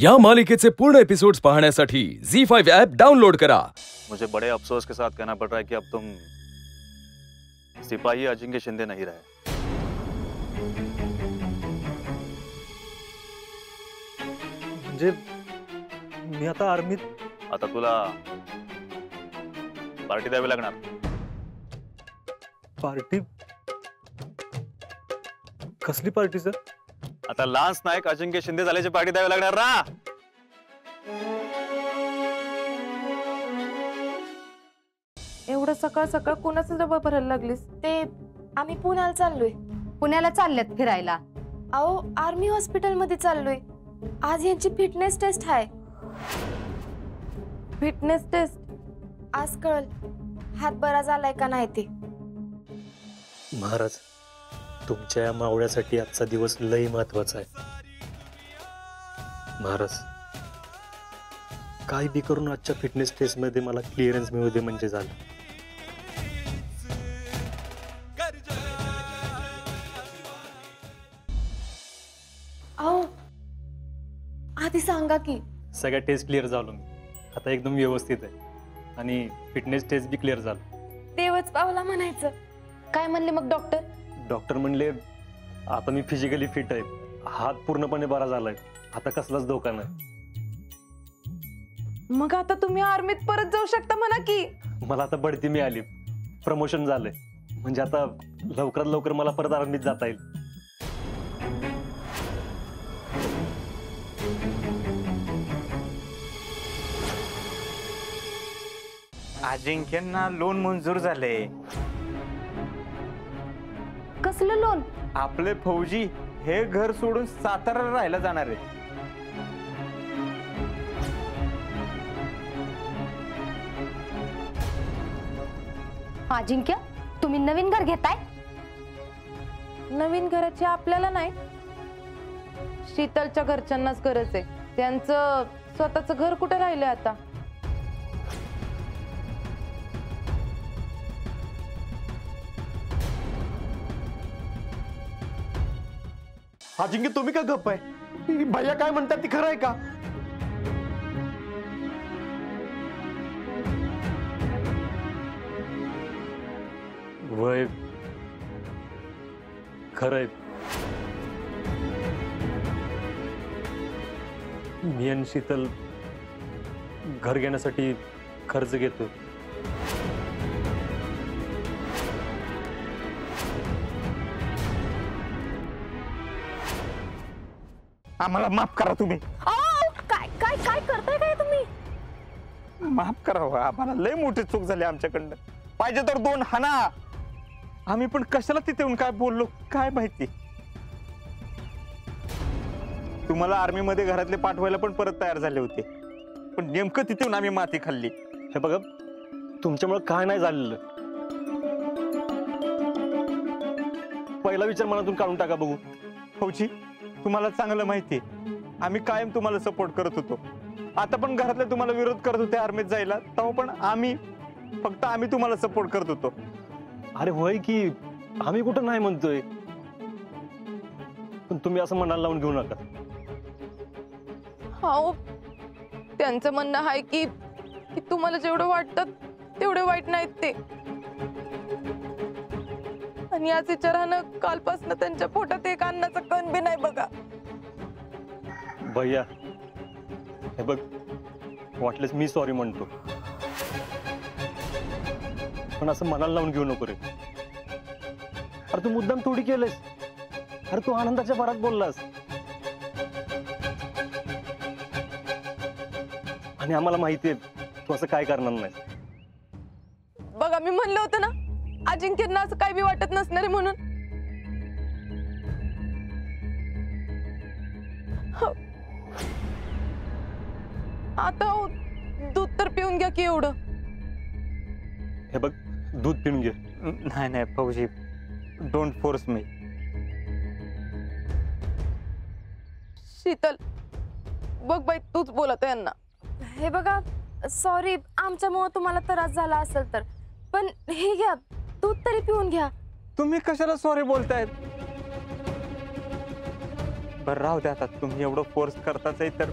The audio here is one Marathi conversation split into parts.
या मालिकेचे पूर्ण एपिसोड्स पाहण्यासाठी ZEE5 ऐप डाउनलोड करा। मुझे बड़े अफसोस के साथ कहना पड़ रहा है कि अब तुम सिपाही अजिंक्य शिंदे नहीं रहे। म्हणजे मी आता आर्मीत। आता तुला पार्टी द्यावी लागणार। पार्टी? कसली पार्टी सर? आता लान्स नायक अजिंक्य शिंदे झाल्याची पार्टी द्यावी लागणार ना। एवढं सकाळ सकाळ कोणाचा डबा भरायला लागलीस? ते आम्ही पुण्याला चाललोय। पुण्याला चालल्यात फिरायला? अहो आर्मी हॉस्पिटल मध्ये चाललोय। आज यांची फिटनेस टेस्ट आहे। Fitness test? आज कळल हात बरा झालाय का नाही ते। महाराज, तुमच्या या मावळ्यासाठी आजचा दिवस लई महत्वाचा आहे। महाराज, काय बी करून आजच्या फिटनेस टेस्ट मध्ये मला क्लिअरन्स मिळू दे म्हणजे झालं। अहो आधी सांगा की। सगळ्या टेस्ट क्लिअर झालो मी, आता एकदम व्यवस्थित आहे आणि फिटनेस टेस्ट बी क्लिअर झालं। देवच पावला म्हणायचं। काय म्हणले मग डॉक्टर? डॉक्टर म्हणले आता मी फिजिकली फिट आहे, हात पूर्णपणे बरा झालाय, आता कसलाच धोका नाही। मग आता तुम्ही आर्मीत परत जाऊ शकता म्हणा की। मला आता बढती मिळाली, प्रमोशन झालंय, म्हणजे आता लवकरात लवकर मला परत आर्मीत जाता येईल। अजिंक्यांना लोन मंजूर झाले। कसलं लोन? आपले फौजी हे घर सोडून सातारा राहायला जाणार आहेत। अजिंक्य, तुम्ही नवीन घर घेताय? नवीन घराची आपल्याला नाही, शीतलच्या घरच्यांनाच गरज आहे। त्यांचं स्वतःचं घर कुठे राहिले आता? अजिंक्य तुम्ही का गप्प आहे? भैया काय म्हणतात ती खरं आहे का? वय खरंय, मी आणि शीतल घर घेण्यासाठी कर्ज घेतो। आम्हाला माफ करा तुम्ही। काय काय काय करताय काय तुम्ही? माफ करा हो, आम्हाला लय मोठी चूक झाली आमच्याकडनं। पाहिजे तर 2 हाना। आम्ही पण कशाला तिथे येऊन काय बोललो काय माहिती। तुम्हाला आर्मी मध्ये घरातले पाठवायला पण परत तयार झाले होते, पण नेमकं तिथे येऊन आम्ही माती खाल्ली। हे बघा, तुमच्यामुळे काय नाही झालेलं, पहिला विचार मनातून काढून टाका बघू। फौजी, तुम्हाला चांगलं माहितीये आम्ही कायम तुम्हाला सपोर्ट करत होतो। आता पण घरातले तुम्हाला विरोध करत होते आर्मीत जायला, तेव्हा पण आम्ही तुम्हाला सपोर्ट करत होतो। अरे होय की, आम्ही कुठं नाही म्हणतोय, पण तुम्ही असं मनाला लावून घेऊ नका। हो, त्यांचं म्हणणं आहे की तुम्हाला जेवढं वाटतं तेवढे वाईट नाहीत ते। आणि याच विचारानं कालपासून त्यांच्या पोटात एक अन्नाचा कण बी नाही बघा। भैया, हे बघ, वाटलेस मी सॉरी म्हणतो, पण असं मनाला लावून घेऊ नको रे। अरे तू मुद्दाम थोडी केलंस, अरे तू आनंदाच्या भरात बोललास, आणि आम्हाला माहितीये तू असं काय करणार नाही। बघा, मी म्हणलं होतं ना अजिंक्यना असं काय बी वाटत नसणार आहे म्हणून। आता दूध तर पिऊन घ्या की एवढं। हे बघ, दूध पिऊन घे। नाही फौजी, डोंट फोर्स मी। शीतल, बघ बाई, तूच बोलत आहे यांना। हे बघा, सॉरी आमच्यामुळे तुम्हाला त्रास झाला असेल तर, पण हे घ्या, दूध तरी पिऊन घ्या। तुम्ही कशाला सॉरी बोलतायत? बरं राहू द्या, आता तुम्ही एवढं फोर्स करताच आहे तर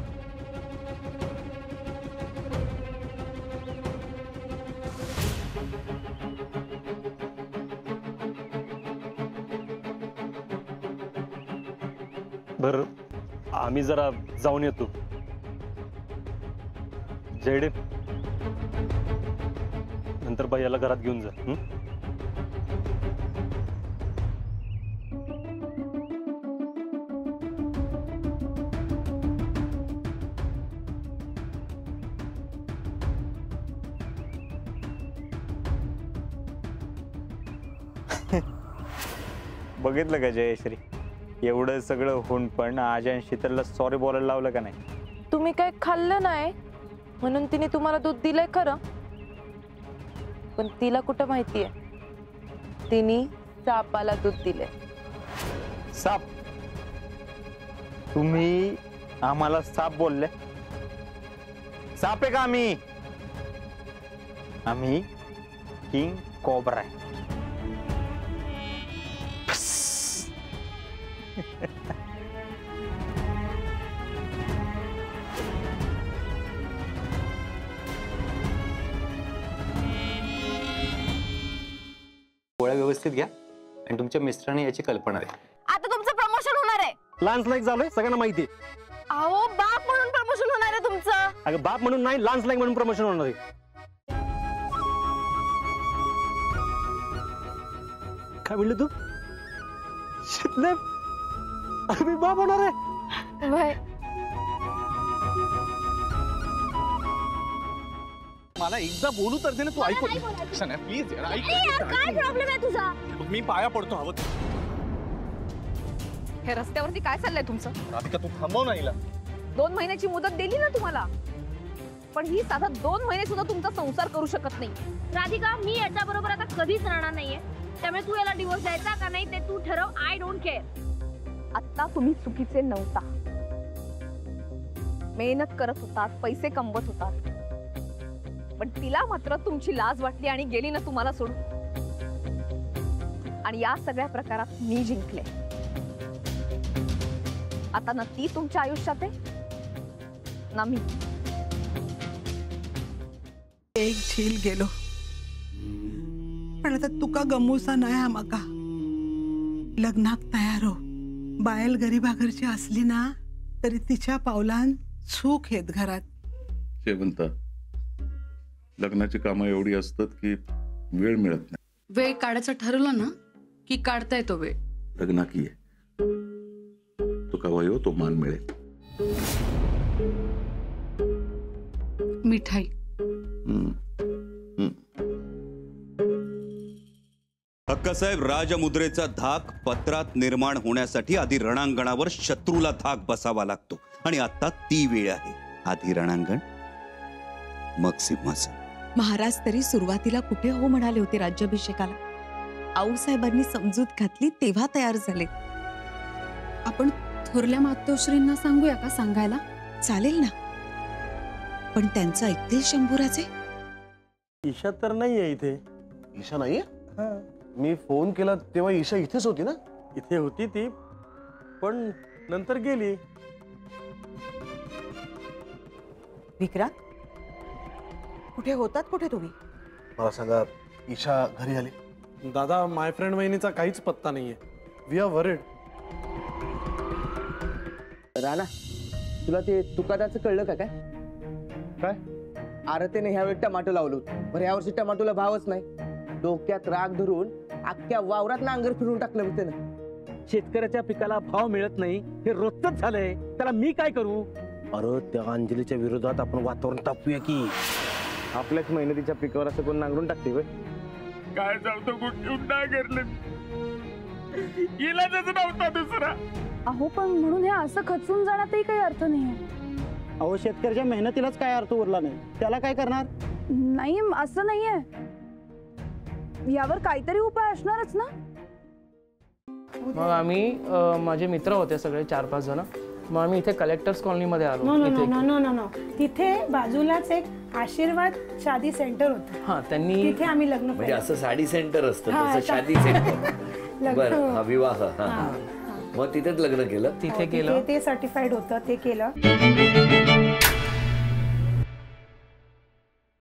आम्ही जरा जाऊन येतो. जयडे, नंतर भैयाला घरात घेऊन जा. बघितलं का जयश्री, एवढं सगळं होऊन पण आजी आणि शीतलला सॉरी बोलायला लावलं का नाही? तुम्ही काय खाल्लं नाही म्हणून तिने तुम्हाला दूध दिलंय खरं, पण तिला कुठं माहितीये तिने सापाला दूध दिलंय. साप? तुम्ही आम्हाला साप बोलले? साप आहे का आम्ही? आम्ही किंग कोब्रा आहे. गोळ्या व्यवस्थित घ्या आणि तुमच्या मिस्टरांनी याची कल्पना द्या. आता तुमचं प्रमोशन होणार आहे. लान्स लाईक झालोय, सगळ्यांना माहिती आहे. अहो बाप म्हणून प्रमोशन होणार आहे तुमचं. अगं बाप म्हणून नाही, लान्स लाईक म्हणून प्रमोशन होणार आहे. काय म्हणलं तू? शीतल, अरे मी बाप होणार आहे. वय. मला एकदा बोलू तर दे ना, तू ऐकू प्लीज यार, काय प्रॉब्लेम आहे तुझा? मी पाया पडतो. हवं हे रस्त्यावरती काय चाललंय तुमचं? राधिका, तू थांबव ना हिला. 2 महिन्याची मुदत दिली ना तुम्हाला, पण ही साधा 2 महिने सुद्धा तुमचा संसार करू शकत नाही. राधिका, मी याच्या बरोबर आता कधीच राहणार नाहीये, त्यामुळे तू याला डिवोर्स द्यायचा का नाही ते तू ठरव. I don't care. आता तुम्ही चुकीचे नव्हता. मेहनत करत होतात, पैसे कमवत होतात, पण तिला मात्र तुमची लाज वाटली आणि गेली ना तुम्हाला सोडून. आणि या सगळ्या प्रकारात मी जिंकले. आता ना ती तुमच्या आयुष्यात आहे ना मी. एक झील गेलो, पण आता तुका गमूचा नाही आम्हाका. लग्नाक तयार हो. बायल गरीबाघरची असली ना तरी तिच्या पावलान सुख येत घरात. शेवंता, लग्नाची कामं एवढी असतात की वेळ मिळत नाही. वेळ काढायचं ठरवलं ना की काढता येतो वेळ. लग्ना की आहे तो का वयो तो मान मिळेल. मिठाई. हक्कासाहेब, राजमुद्रेचा धाक पत्रात निर्माण होण्यासाठी आधी रणांगणावर शत्रूला धाक बसावा लागतो, आणि आता ती वेळ आहे. आधी रणांगण मग सिंहासन. महाराज तरी सुरुवातीला कुठे हो म्हणाले होते राज्याभिषेकाला. आऊसाहेबांनी समजूत घातली तेव्हा तयार झाले. आपण थोरल्या मातोश्रींना सांगूया का सांगायला? चालेल ना, पण त्यांचं ऐकतील शंभूराजे? ईशा तर नाहीये इथे. ईशा नाहीये? मी फोन केला तेव्हा ईशा इथेच होती ना? इथे होती ती, पण नंतर गेली. विक्रांत, कुठे होतात कुठे तुम्ही? मला सांगा, ईशा घरी आली? दादा, माय फ्रेंड वहिनीचा काहीच पत्ता नाहीये. We R worried. राणा, तुला ते तुकादाचं कळलं का? काय काय? अरे त्याने ह्यावेळी टमाटो लावलो, बरं ह्यावर्षी टमाटोला भावच नाही. डोक्यात राग धरून अख्ख्या वावरात नांगर फिरून टाकलं मी त्यानं. शेतकऱ्याच्या पिकाला भाव मिळत नाही हे रोजच झालंय, त्याला मी काय करू? अरे त्या अंजलीच्या विरोधात आपण वातावरण तापूया की. आपल्याच मेहनतीच्या पिकावर असं कोण नांगरून टाकते होय? काय जाऊतो कुठून नांगरलं, इलाजच नव्हता दुसरा. अहो, पण म्हणून हे असं खचून जाण्यातही काही अर्थ नाहीये. अहो, शेतकऱ्याच्या मेहनतीलाच काय अर्थ उरला नाही, त्याला काय करणार? नाही, असं नाहीये. यावर काहीतरी उपाय असणारच ना. मग आम्ही माझे मित्र होते सगळे 4-5 जण. मग आम्ही इथे कलेक्टर्स कॉलनीमध्ये आलो. तिथे बाजूलाच एक आशीर्वाद शादी सेंटर होतं. हां, त्यांनी तिथे आम्ही लग्न म्हणजे असं साडी सेंटर असतं तसं शादी सेंटर. बरं, विवाह. मग तिथेच लग्न केलं. तिथे केलं. ते सर्टिफाईड होतं, ते केलं.